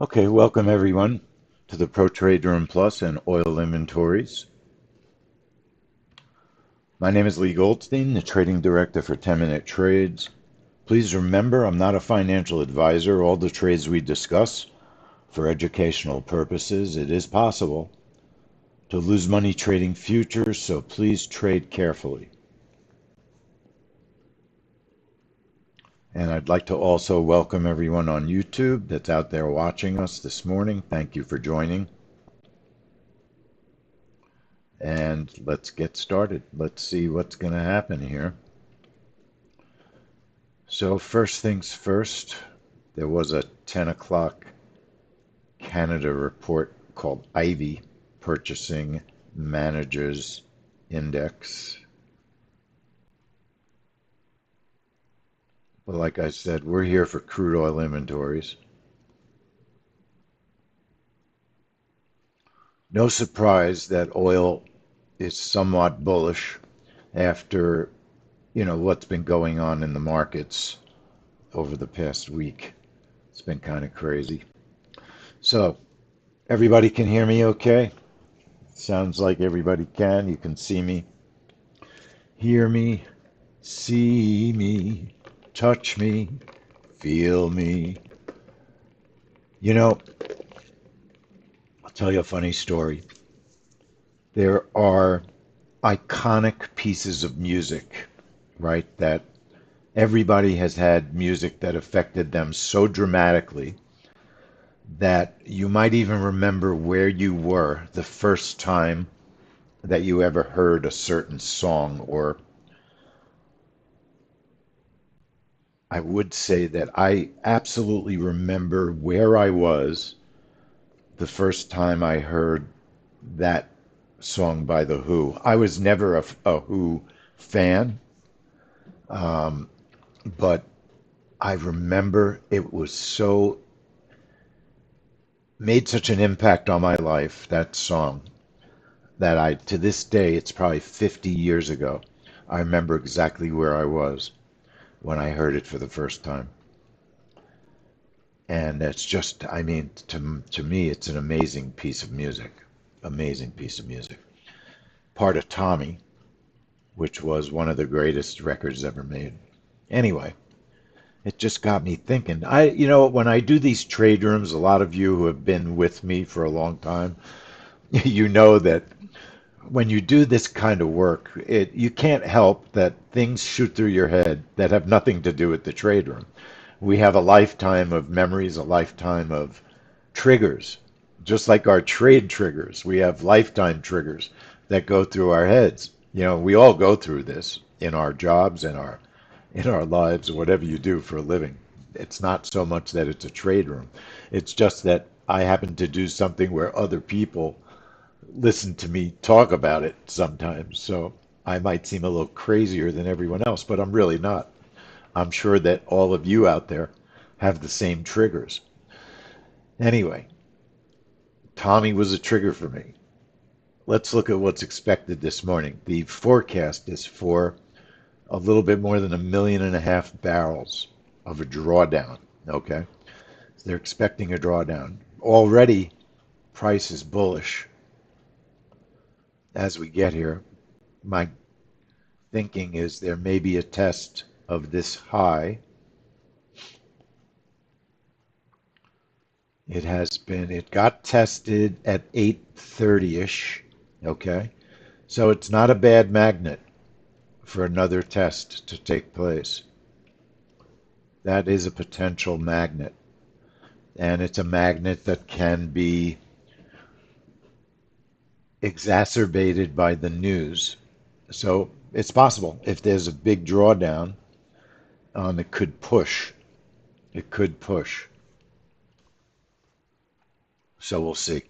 Okay, welcome everyone to the Pro Trade Room Plus and Oil Inventories. My name is Lee Goldstein, the Trading Director for 10-Minute Trades. Please remember, I'm not a financial advisor. All the trades we discuss for educational purposes. It is possible to lose money trading futures, so please trade carefully. And I'd like to also welcome everyone on YouTube that's out there watching us this morning. Thank you for joining. And let's get started. Let's see what's going to happen here. So first things first, there was a 10 o'clock Canada report called Ivy Purchasing Managers Index. But like I said, we're here for crude oil inventories. No surprise that oil is somewhat bullish after, what's been going on in the markets over the past week. It's been kind of crazy. So, everybody can hear me okay? Sounds like everybody can. You can see me, hear me, see me, touch me, feel me. You know, I'll tell you a funny story. There are iconic pieces of music, right, that everybody has had music that affected them so dramatically that you might even remember where you were the first time that you ever heard a certain song. Or I would say that I absolutely remember where I was the first time I heard that song by The Who. I was never a Who fan, um, but I remember it was so, made such an impact on my life, that song, that to this day, it's probably 50 years ago, I remember exactly where I was when I heard it for the first time. And it's just, I mean, to me, it's an amazing piece of music. Amazing piece of music. Part of Tommy, which was one of the greatest records ever made. Anyway, it just got me thinking. When I do these trade rooms, a lot of you who have been with me for a long time, you know that when you do this kind of work, you can't help that things shoot through your head that have nothing to do with the trade room. We have a lifetime of memories, a lifetime of triggers, just like our trade triggers. We have lifetime triggers that go through our heads. We all go through this in our jobs, in our lives, whatever you do for a living. It's not so much that it's a trade room. It's just that I happen to do something where other people listen to me talk about it sometimes. So I might seem a little crazier than everyone else, but I'm really not. I'm sure that all of you out there have the same triggers. Anyway, Tommy was a trigger for me. Let's look at what's expected this morning. The forecast is for a little bit more than 1.5 million barrels of a drawdown. Okay, so they're expecting a drawdown. Already, price is bullish as we get here. My thinking is there may be a test of this high. It got tested at 830-ish. Okay, so it's not a bad magnet for another test to take place. That is a potential magnet. And it's a magnet that can be exacerbated by the news. So it's possible if there's a big drawdown, it could push. It could push. So we'll see.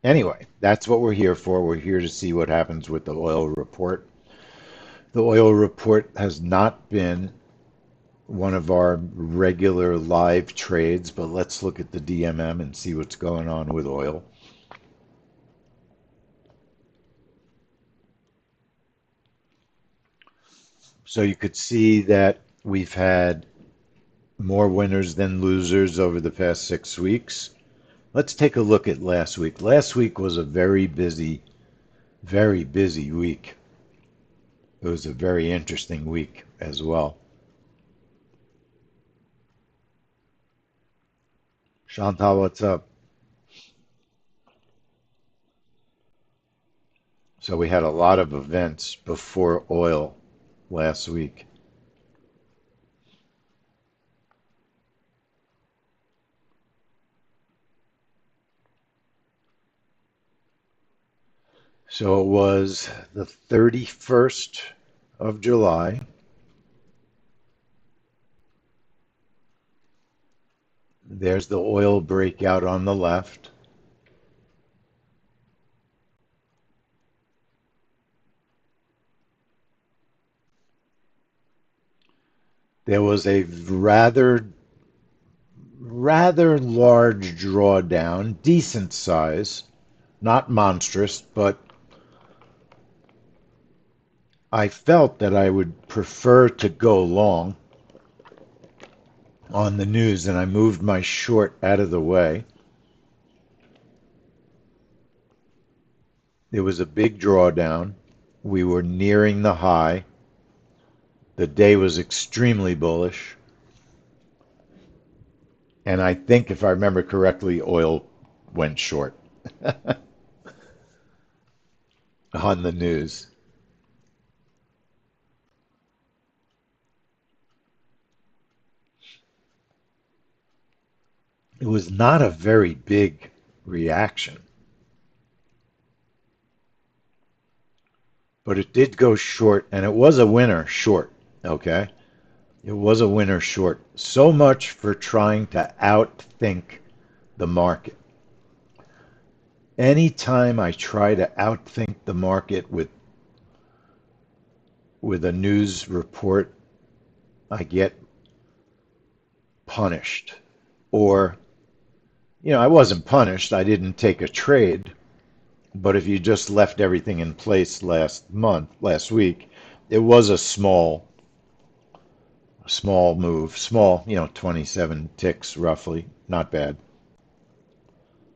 Anyway, that's what we're here for. We're here to see what happens with the oil report. The oil report has not been one of our regular live trades, but let's look at the DMM and see what's going on with oil. So you could see that we've had More winners than losers over the past 6 weeks. Let's take a look at last week. Last week was a very busy week. It was a very interesting week as well. Chantal, what's up? So we had a lot of events before oil last week. So it was the 31st of July. There's the oil breakout on the left. There was a rather large drawdown, decent size, not monstrous, but I felt that I would prefer to go long on the news, and I moved my short out of the way. There was a big drawdown. We were nearing the high. The day was extremely bullish. And I think, if I remember correctly, oil went short on the news. It was not a very big reaction, but it did go short, and it was a winner short. Okay? It was a winner short. So much for trying to outthink the market. Anytime I try to outthink the market with a news report, I get punished. Or, I wasn't punished. I didn't take a trade. But if you just left everything in place last week, it was a small move, small, 27 ticks roughly. Not bad.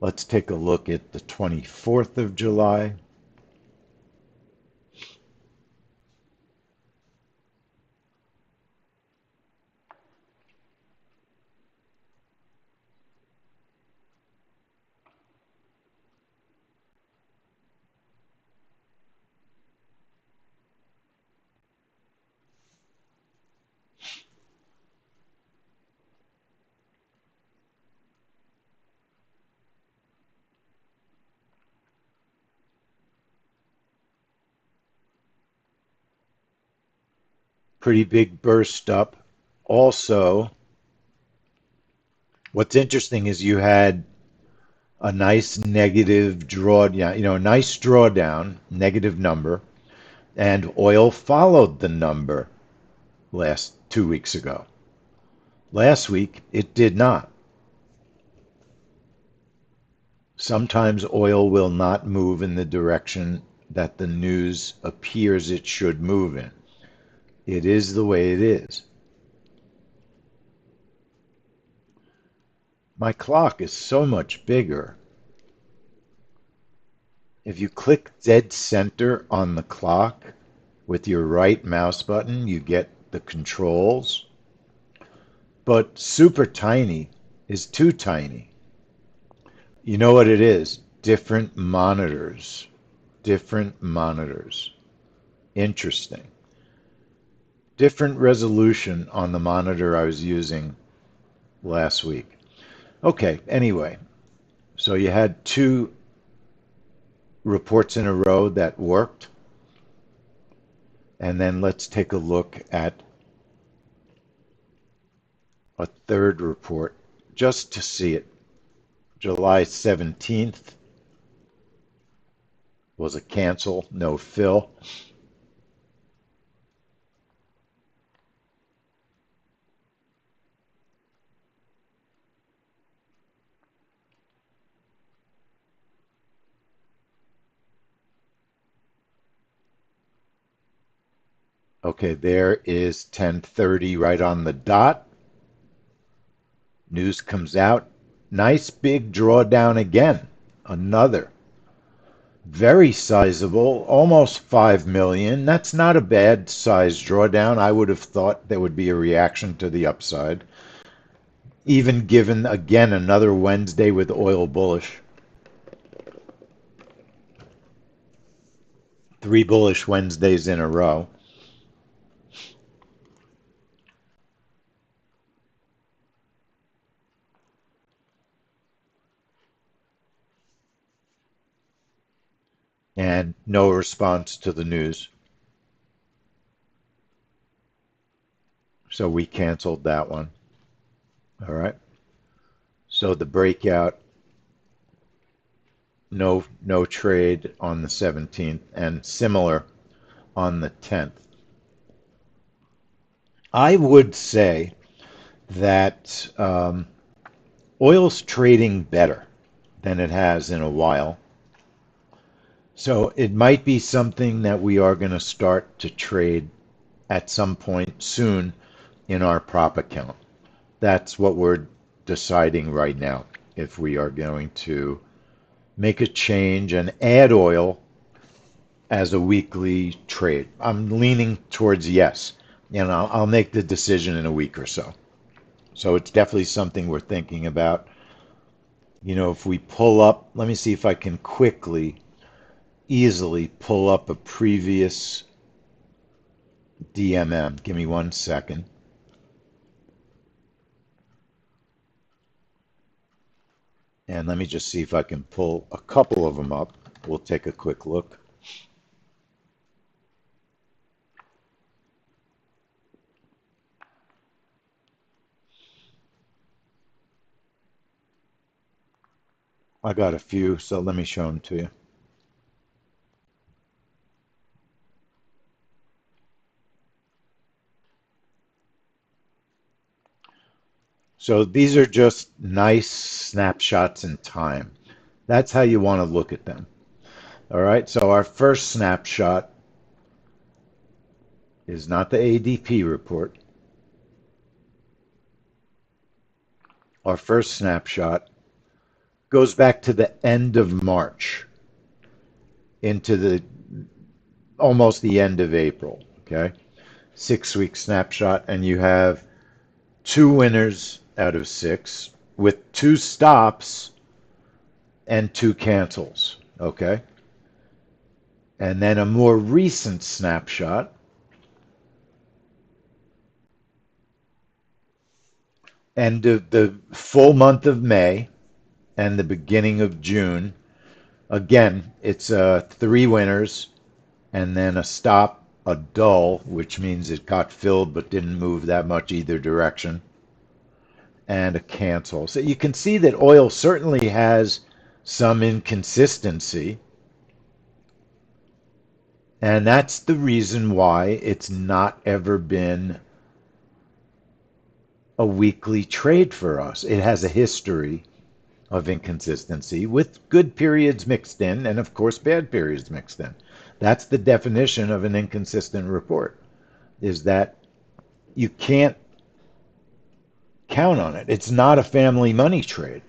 Let's take a look at the 24th of July. Pretty big burst up. Also, what's interesting is you had a nice negative drawdown, a nice drawdown, negative number, and oil followed the number last 2 weeks ago. Last week, it did not. Sometimes oil will not move in the direction that the news appears it should move in. It is the way it is. My clock is so much bigger. If you click dead center on the clock with your right mouse button, you get the controls. But super tiny is too tiny. You know what it is? Different monitors. Different monitors. Interesting. Different resolution on the monitor I was using last week. Okay, anyway, so you had two reports in a row that worked. And then let's take a look at a third report just to see it. July 17th was a cancel, no fill. Okay, there is 10:30 right on the dot. News comes out. Nice big drawdown again. Another very sizable, almost 5 million. That's not a bad size drawdown. I would have thought there would be a reaction to the upside, even given again another Wednesday with oil bullish. Three bullish Wednesdays in a row. And no response to the news. So we canceled that one. All right. So the breakout, no trade on the 17th and similar on the 10th. I would say that oil's trading better than it has in a while. So it might be something that we are going to start to trade at some point soon in our prop account. That's what we're deciding right now. If we are going to make a change and add oil as a weekly trade. I'm leaning towards yes, and I'll make the decision in a week or so. So it's definitely something we're thinking about. You know, if we pull up, let me see if I can quickly, easily pull up a previous DMM. Give me 1 second. And let me just see if I can pull a couple of them up. We'll take a quick look. I got a few, so let me show them to you. So these are just nice snapshots in time. That's how you want to look at them. All right, so our first snapshot is not the ADP report. Our first snapshot goes back to the end of March into the almost the end of April. Okay, 6 week snapshot, and you have two winners out of six with two stops and two cancels. Okay, and then a more recent snapshot, end of the full month of May and the beginning of June. Again, it's three winners and then a stop, a dull, which means it got filled but didn't move that much either direction, and a cancel. So you can see that oil certainly has some inconsistency, and that's the reason why it's not ever been a weekly trade for us. It has a history of inconsistency with good periods mixed in and of course bad periods mixed in. That's the definition of an inconsistent report, is that you can't count on it. It's not a family money trade.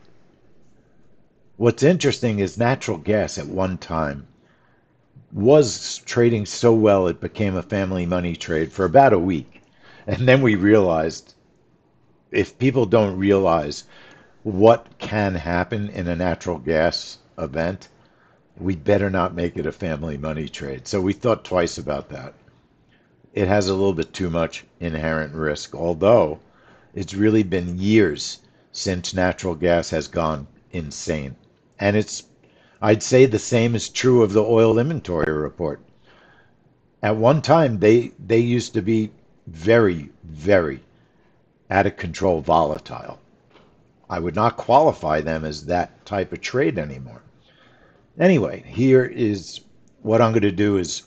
What's interesting is natural gas at one time was trading so well it became a family money trade for about a week. And then we realized, if people don't realize what can happen in a natural gas event, we better not make it a family money trade. So we thought twice about that. It has a little bit too much inherent risk, although it's really been years since natural gas has gone insane. And I'd say the same is true of the oil inventory report. At one time, they used to be very, very out of control volatile. I would not qualify them as that type of trade anymore. Anyway, here is what I'm going to do is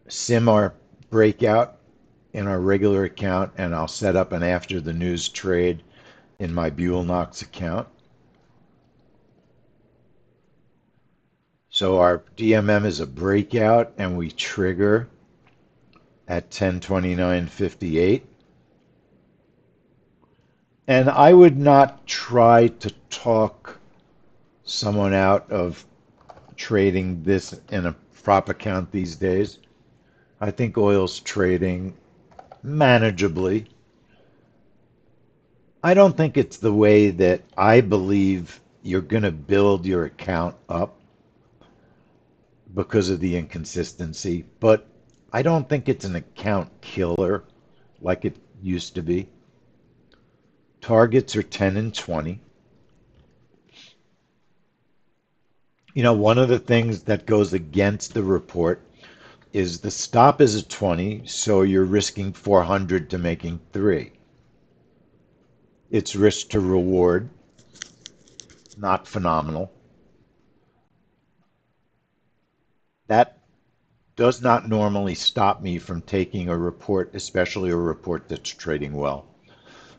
sim our breakout in our regular account, and I'll set up an after the news trade in my Buell Knox account. So our DMM is a breakout, and we trigger at 10:29:58. And I would not try to talk someone out of trading this in a prop account these days. I think oil's trading manageably. I don't think it's the way that I believe you're going to build your account up because of the inconsistency, but I don't think it's an account killer like it used to be. Targets are 10 and 20. You know, one of the things that goes against the report is the stop is a 20, so you're risking 400 to making 3. It's risk to reward, not phenomenal. That does not normally stop me from taking a report, especially a report that's trading well.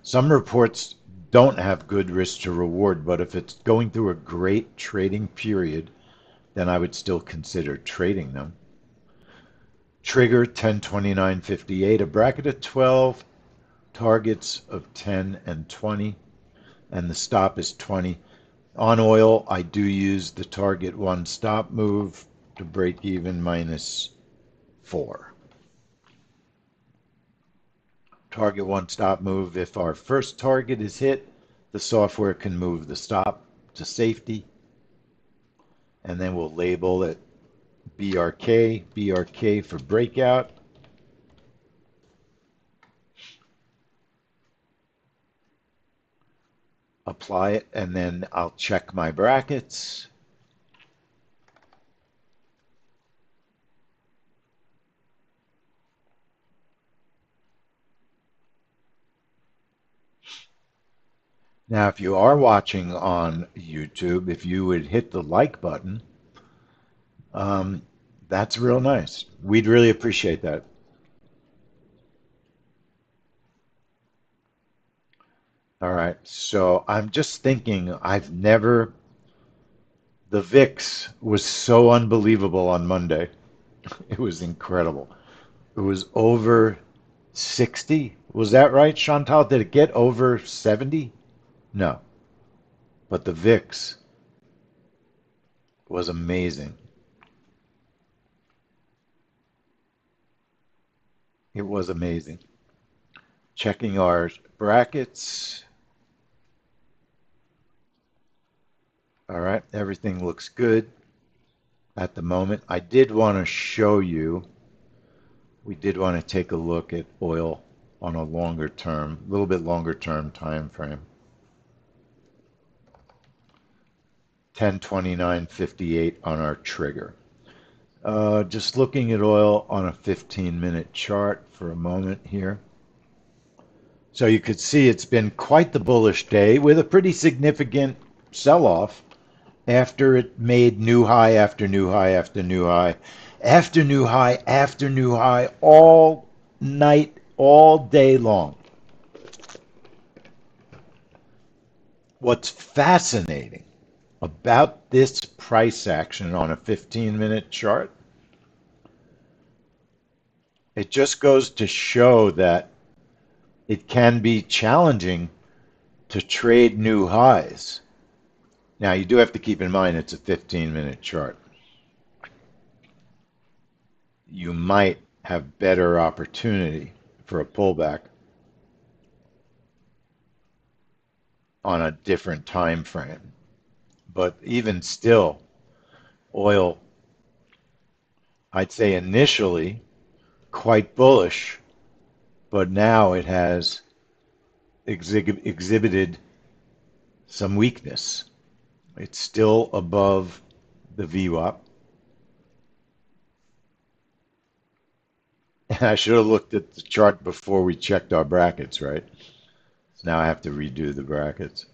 Some reports don't have good risk to reward, but if it's going through a great trading period, then I would still consider trading them. Trigger 1029.58, a bracket of 12, targets of 10 and 20, and the stop is 20. On oil, I do use the target one stop move to break even minus 4. Target one stop move. If our first target is hit, the software can move the stop to safety, and then we'll label it BRK, BRK for breakout. Apply it, and then I'll check my brackets. Now, if you are watching on YouTube, if you would hit the like button, um, that's real nice. We'd really appreciate that. All right. So I'm just thinking, the VIX was so unbelievable on Monday. It was incredible. It was over 60. Was that right, Chantal? Did it get over 70? No. But the VIX was amazing. It was amazing. Checking our brackets. All right, everything looks good at the moment. I did want to show you, we did want to take a look at oil on a longer term, a little bit longer term time frame. 1029.58 on our trigger. Just looking at oil on a 15-minute chart for a moment here. So you could see it's been quite the bullish day with a pretty significant sell-off after it made new high after new high after new high after new high after new high all night, all day long. What's fascinating about this price action on a 15-minute chart, it just goes to show that it can be challenging to trade new highs. Now, you do have to keep in mind it's a 15-minute chart. You might have better opportunity for a pullback on a different time frame. But even still, oil, I'd say initially quite bullish, but now it has exhibited some weakness. It's still above the VWAP. And I should have looked at the chart before we checked our brackets, right? So now I have to redo the brackets.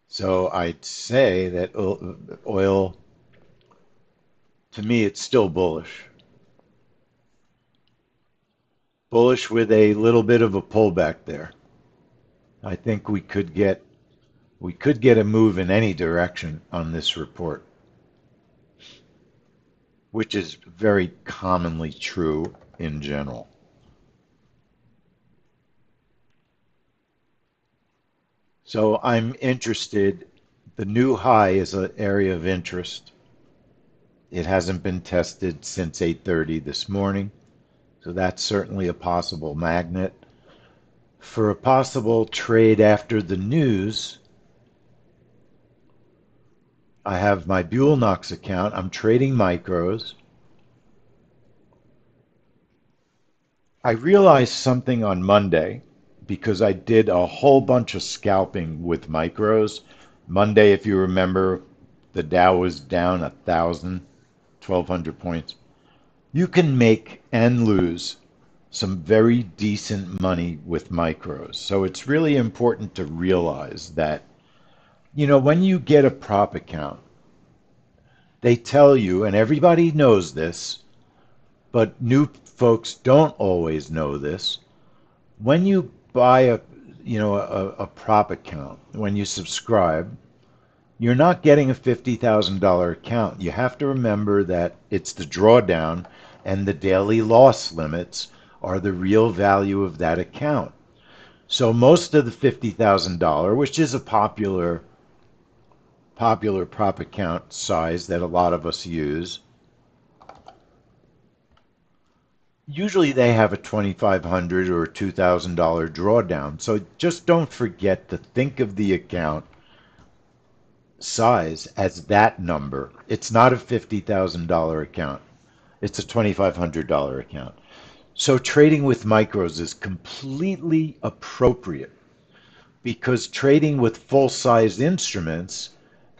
So I'd say that oil, to me, it's still bullish. Bullish with a little bit of a pullback there. I think we could get a move in any direction on this report, which is very commonly true in general. So I'm interested. The new high is an area of interest. It hasn't been tested since 8:30 this morning, so that's certainly a possible magnet. For a possible trade after the news, I have my Buell Knox account. I'm trading micros. I realized something on Monday because I did a whole bunch of scalping with micros. Monday, if you remember, the Dow was down 1,000, 1,200 points. You can make and lose some very decent money with micros. So it's really important to realize that, when you get a prop account, they tell you, and everybody knows this, but new folks don't always know this. When you buy a prop account, when you subscribe, you're not getting a $50,000 account. You have to remember that it's the drawdown and the daily loss limits are the real value of that account. So most of the $50,000, which is a popular prop account size that a lot of us use, usually they have a $2,500 or $2,000 drawdown. So just don't forget to think of the account size as that number. It's not a $50,000 account. It's a $2,500 account. So trading with micros is completely appropriate because trading with full-size instruments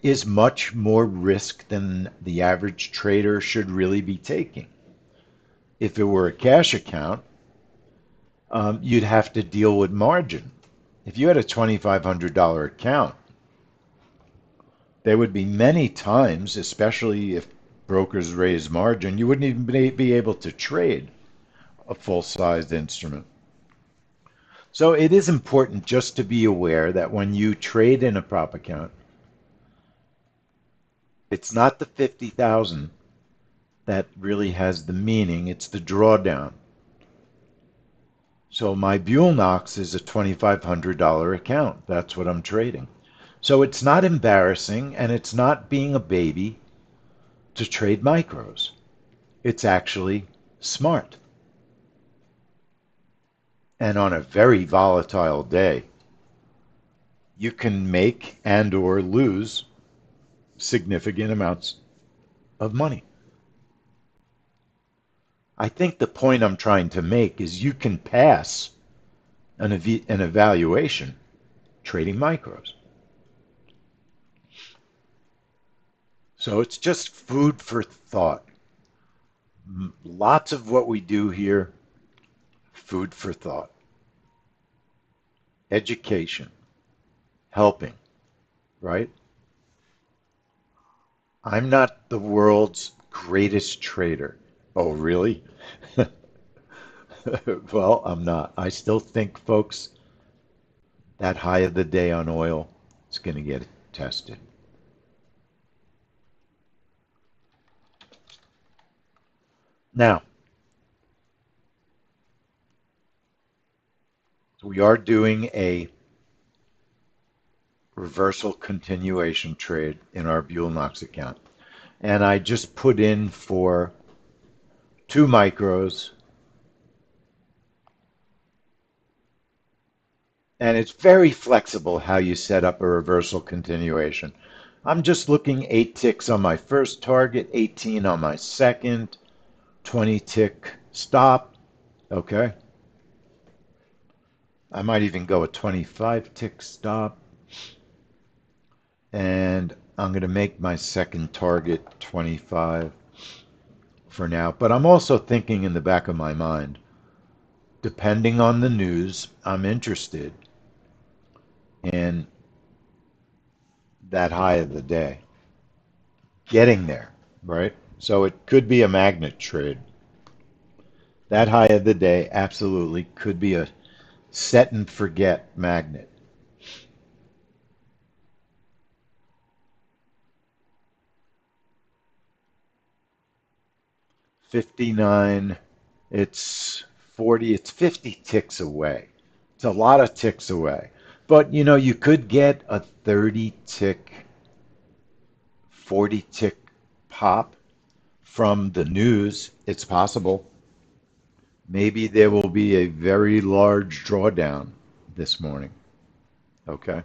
is much more risk than the average trader should really be taking. If it were a cash account, you'd have to deal with margin. If you had a $2,500 account, there would be many times, especially if brokers raise margin, you wouldn't even be able to trade a full-sized instrument. So it is important just to be aware that when you trade in a prop account, it's not the 50,000 that really has the meaning, it's the drawdown. So my Buell Knox is a $2,500 account. That's what I'm trading. So it's not embarrassing and it's not being a baby to trade micros. It's actually smart. And on a very volatile day, you can make and or lose significant amounts of money. I think the point I'm trying to make is you can pass an evaluation trading micros. So it's just food for thought. Lots of what we do here, food for thought. Education, helping, right? I'm not the world's greatest trader. Oh, really? Well, I'm not. I still think, folks, that high of the day on oil is going to get tested. Now, we are doing a reversal continuation trade in our Buell Knox account. And I just put in for 2 micros, and it's very flexible how you set up a reversal continuation. I'm just looking 8 ticks on my first target, 18 on my second, 20 tick stop. Okay. I might even go a 25 tick stop. And I'm going to make my second target 25 for now. But I'm also thinking in the back of my mind, depending on the news, I'm interested in that high of the day. Getting there, right? So it could be a magnet trade. That high of the day absolutely could be a set and forget magnet. 59, it's 40, it's 50 ticks away. It's a lot of ticks away. But you could get a 30 tick, 40 tick pop from the news. It's possible. Maybe there will be a very large drawdown this morning. Okay.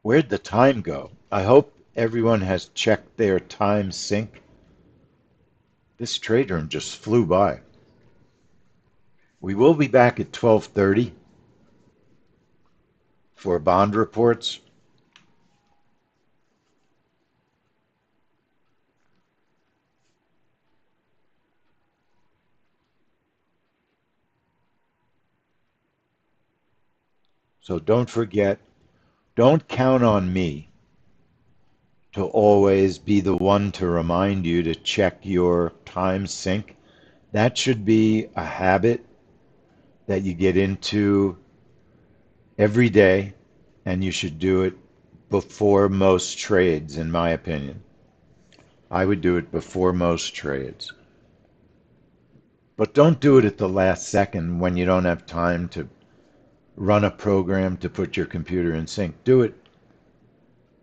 Where'd the time go? I hope everyone has checked their time sync. This trade room just flew by. We will be back at 12:30 for bond reports. So don't forget, don't count on me to always be the one to remind you to check your time sync. That should be a habit that you get into every day, and you should do it before most trades, in my opinion. I would do it before most trades. But don't do it at the last second when you don't have time to run a program to put your computer in sync. Do it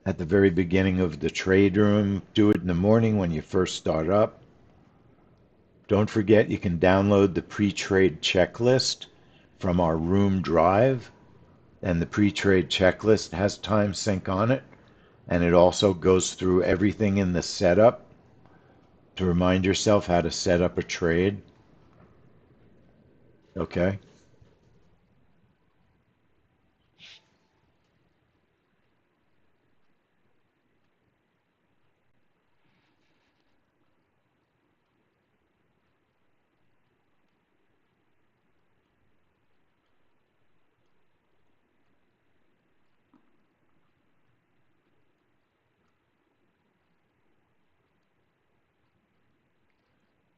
at the very beginning of the trade room. Do it in the morning when you first start up. Don't forget you can download the pre-trade checklist from our room drive, and the pre-trade checklist has time sync on it, and it also goes through everything in the setup to remind yourself how to set up a trade. Okay?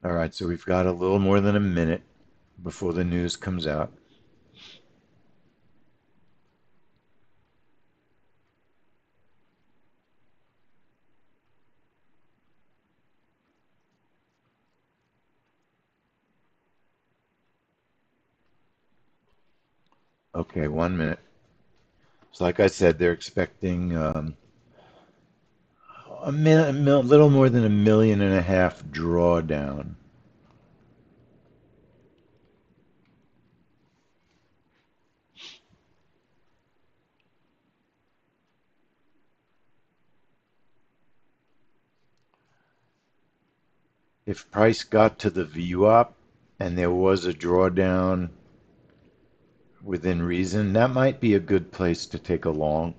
All right, so we've got a little more than a minute before the news comes out. Okay, 1 minute. So like I said, they're expecting a little more than 1.5 million drawdown. If price got to the VWAP and there was a drawdown within reason, that might be a good place to take a long.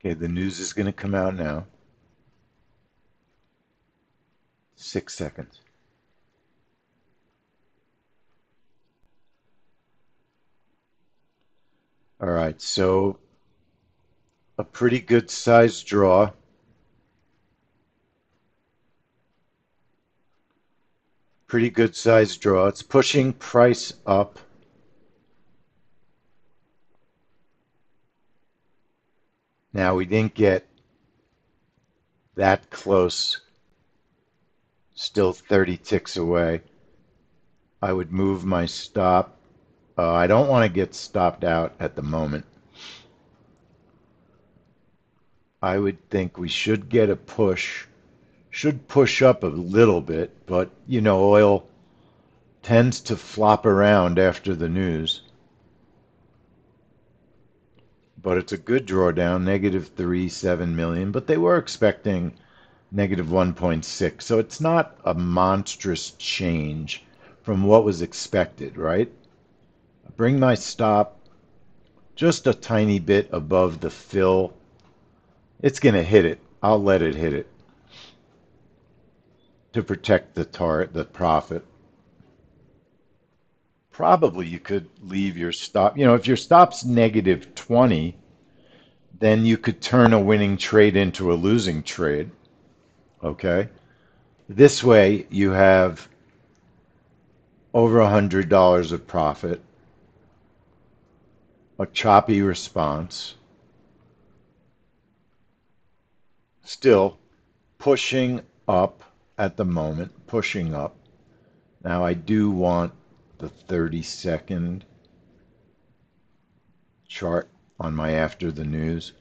Okay, the news is going to come out now. 6 seconds. All right, so a pretty good sized draw. Pretty good sized draw. It's pushing price up. Now we didn't get that close, still 30 ticks away. I would move my stop. I don't want to get stopped out at the moment. I would think we should get a push, should push up a little bit, but oil tends to flop around after the news. But it's a good drawdown, -3.7 million, but they were expecting -1.6, so it's not a monstrous change from what was expected, right? Bring my stop just a tiny bit above the fill. It's going to hit it. I'll let it hit it to protect the profit. Probably you could leave your stop. If your stop's -20, then you could turn a winning trade into a losing trade. Okay. This way you have over $100 of profit, a choppy response, still pushing up at the moment, pushing up. Now I do want the 30-second chart on my after the news.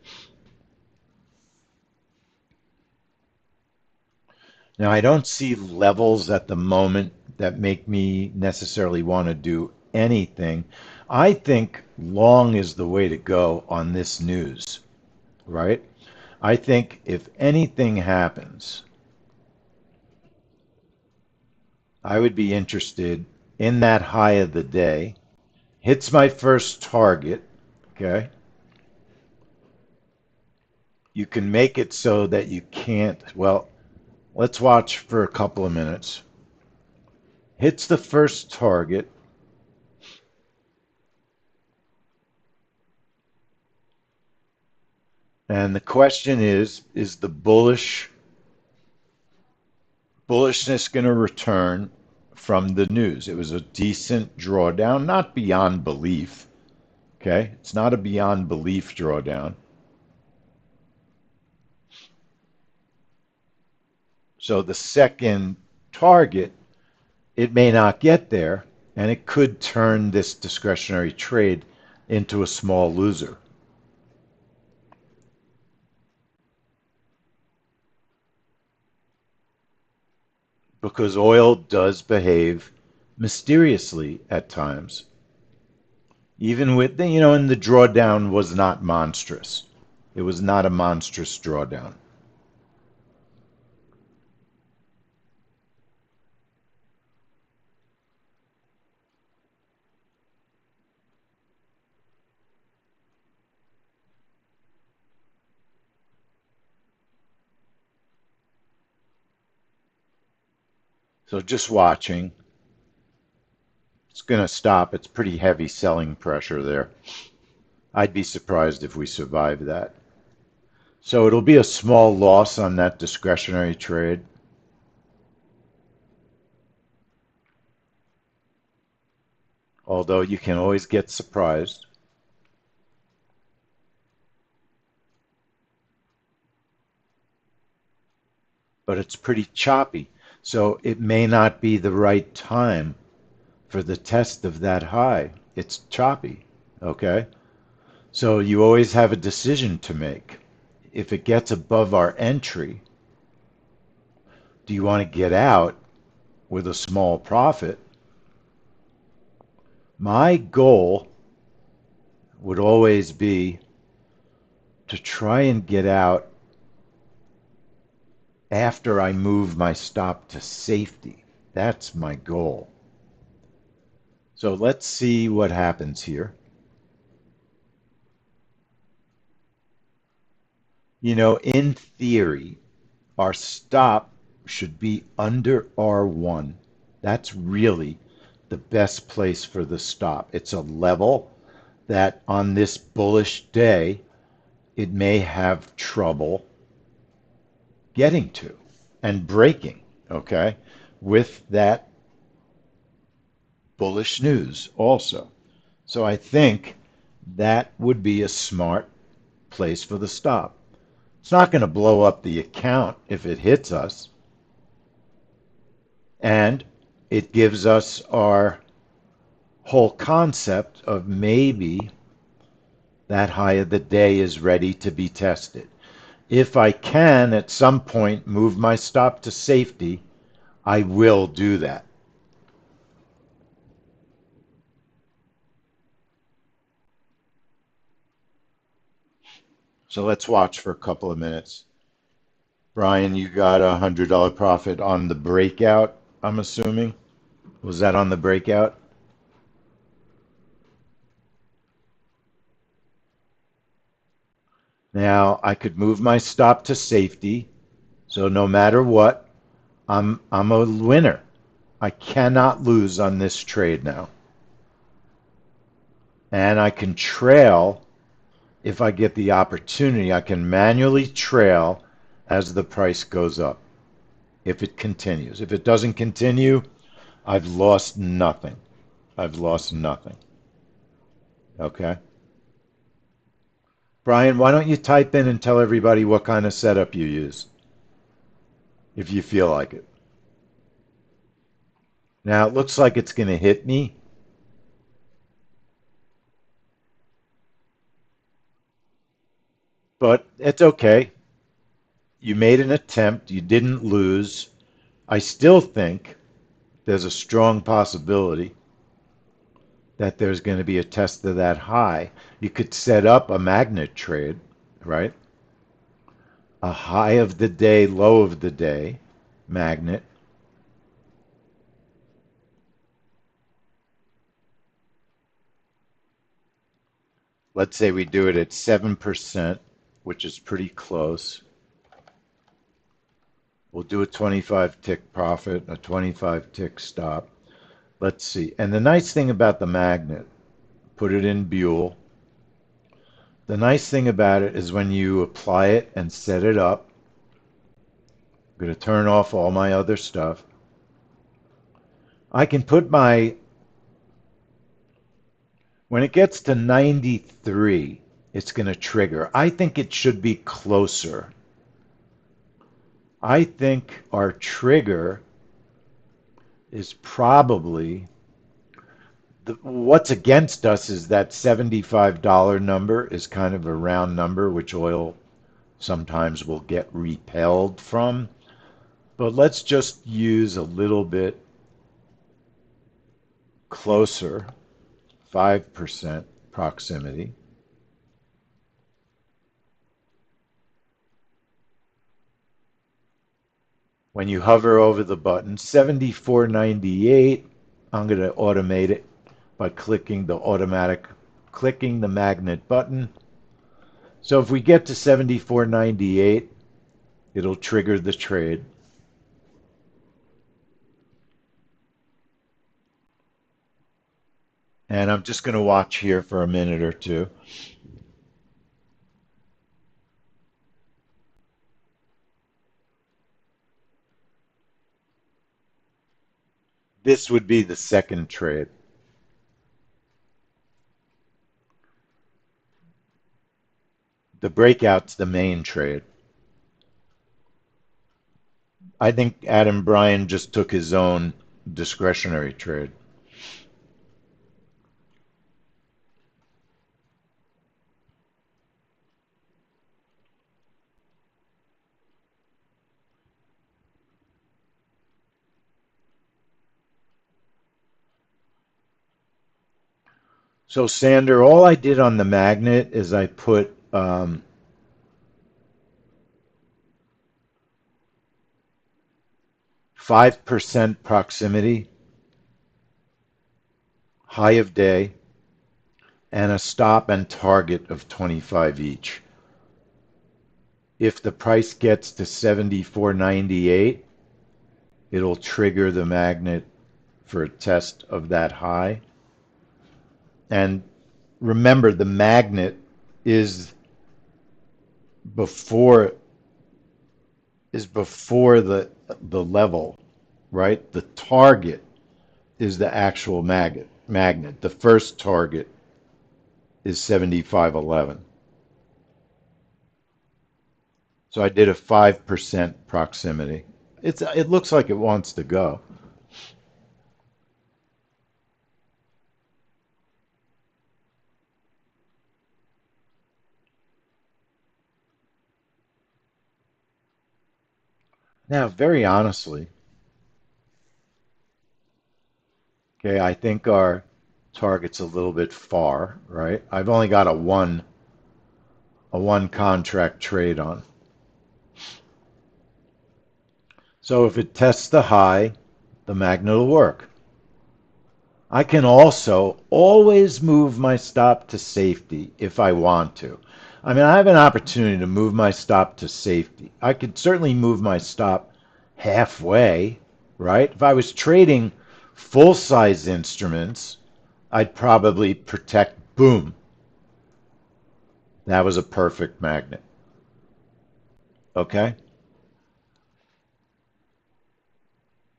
Now I don't see levels at the moment that make me necessarily want to do anything. I think long is the way to go on this news, right? I think if anything happens, I would be interested in that high of the day, hits my first target, okay? You can make it so that you can't, well, let's watch for a couple of minutes. Hits the first target, and the question is the bullishness going to return from the news? It was a decent drawdown, not beyond belief, okay? It's not a beyond belief drawdown. So the second target, it may not get there, and it could turn this discretionary trade into a small loser. Because oil does behave mysteriously at times. Even with the, and the drawdown was not monstrous. It was not a monstrous drawdown. So just watching. It's going to stop. It's pretty heavy selling pressure there. I'd be surprised if we survive that. So it'll be a small loss on that discretionary trade. Although you can always get surprised. But it's pretty choppy. So it may not be the right time for the test of that high. It's choppy, okay? So you always have a decision to make. If it gets above our entry, do you want to get out with a small profit? My goal would always be to try and get out after I move my stop to safety. That's my goal. So let's see what happens here. In theory, our stop should be under R1. That's really the best place for the stop. It's a level that on this bullish day, it may have trouble getting to and breaking, okay, with that bullish news also. So I think that would be a smart place for the stop. It's not going to blow up the account if it hits us. And it gives us our whole concept of maybe that high of the day is ready to be tested. If I can at some point move my stop to safety, I will do that. So let's watch for a couple of minutes. Brian, you got $100 profit on the breakout, I'm assuming. Was that on the breakout? Now I could move my stop to safety. So no matter what, I'm a winner. I cannot lose on this trade now. And I can trail if I get the opportunity. I can manually trail as the price goes up if it continues. If it doesn't continue, I've lost nothing. I've lost nothing. Okay. Brian, why don't you type in and tell everybody what kind of setup you use, if you feel like it. Now, it looks like it's going to hit me, but it's okay. You made an attempt. You didn't lose. I still think there's a strong possibility that there's going to be a test of that high. You could set up a magnet trade, right? A high of the day, low of the day magnet. Let's say we do it at 7%, which is pretty close. We'll do a 25 tick profit, a 25 tick stop. Let's see. And the nice thing about the magnet, put it in Buell. The nice thing about it is when you apply it and set it up, I'm going to turn off all my other stuff. I can put my, when it gets to 93, it's going to trigger. I think it should be closer. I think our trigger is probably, what's against us is that $75 number is kind of a round number, which oil sometimes will get repelled from. But let's just use a little bit closer, 5% proximity. When you hover over the button, 74.98, I'm going to automate it by clicking the magnet button. So if we get to 74.98, it'll trigger the trade. And I'm just going to watch here for a minute or two. This would be the second trade. The breakout's the main trade. I think Adam Bryan just took his own discretionary trade. So, Sander, all I did on the magnet is I put 5% proximity, high of day, and a stop and target of 25 each. If the price gets to 74.98, it'll trigger the magnet for a test of that high. And remember, the magnet is before before the level, right? The target is the actual magnet. The first target is 75.11. So I did a 5% proximity. It looks like it wants to go. Now, very honestly, okay, I think our target's a little bit far, right? I've only got a one contract trade on. So if it tests the high, the magnet will work. I can also always move my stop to safety if I want to. I mean, I have an opportunity to move my stop to safety. I could certainly move my stop halfway, right? If I was trading full size instruments, I'd probably protect, boom. That was a perfect magnet. Okay?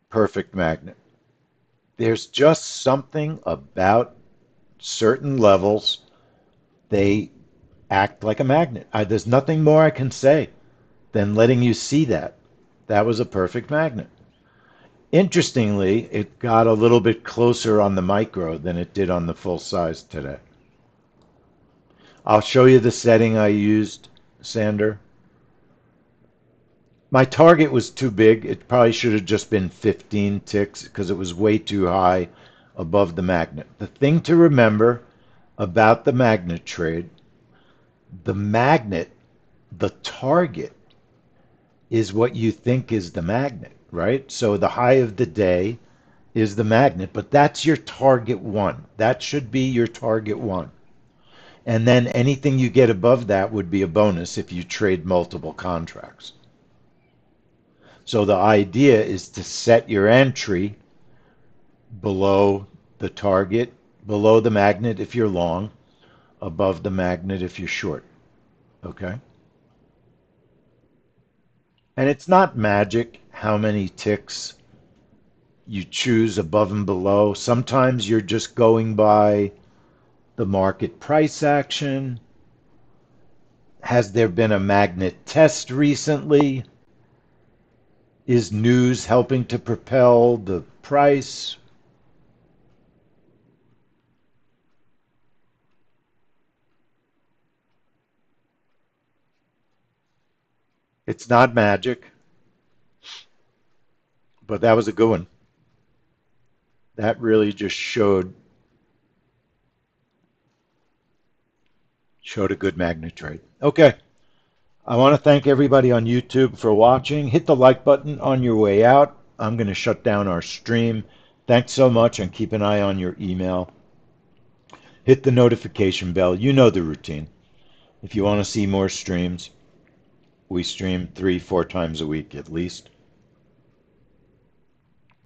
Perfect magnet. There's just something about certain levels. They act like a magnet. There's nothing more I can say than letting you see that. That was a perfect magnet. Interestingly, it got a little bit closer on the micro than it did on the full size today. I'll show you the setting I used, Sander. My target was too big. It probably should have just been 15 ticks because it was way too high above the magnet. The thing to remember about the magnet trade, the magnet, the target is what you think is the magnet, right? So the high of the day is the magnet, but that's your target one. That should be your target one. And then anything you get above that would be a bonus if you trade multiple contracts. So the idea is to set your entry below the target, below the magnet if you're long, above the magnet if you're short. Okay? And it's not magic how many ticks you choose above and below. Sometimes you're just going by the market price action. Has there been a magnet test recently? Is news helping to propel the price? It's not magic, but that was a good one. That really just showed a good magnet trade. Okay, I want to thank everybody on YouTube for watching. Hit the like button on your way out. I'm going to shut down our stream. Thanks so much, and keep an eye on your email. Hit the notification bell. You know the routine. If you want to see more streams, we stream 3, 4 times a week at least.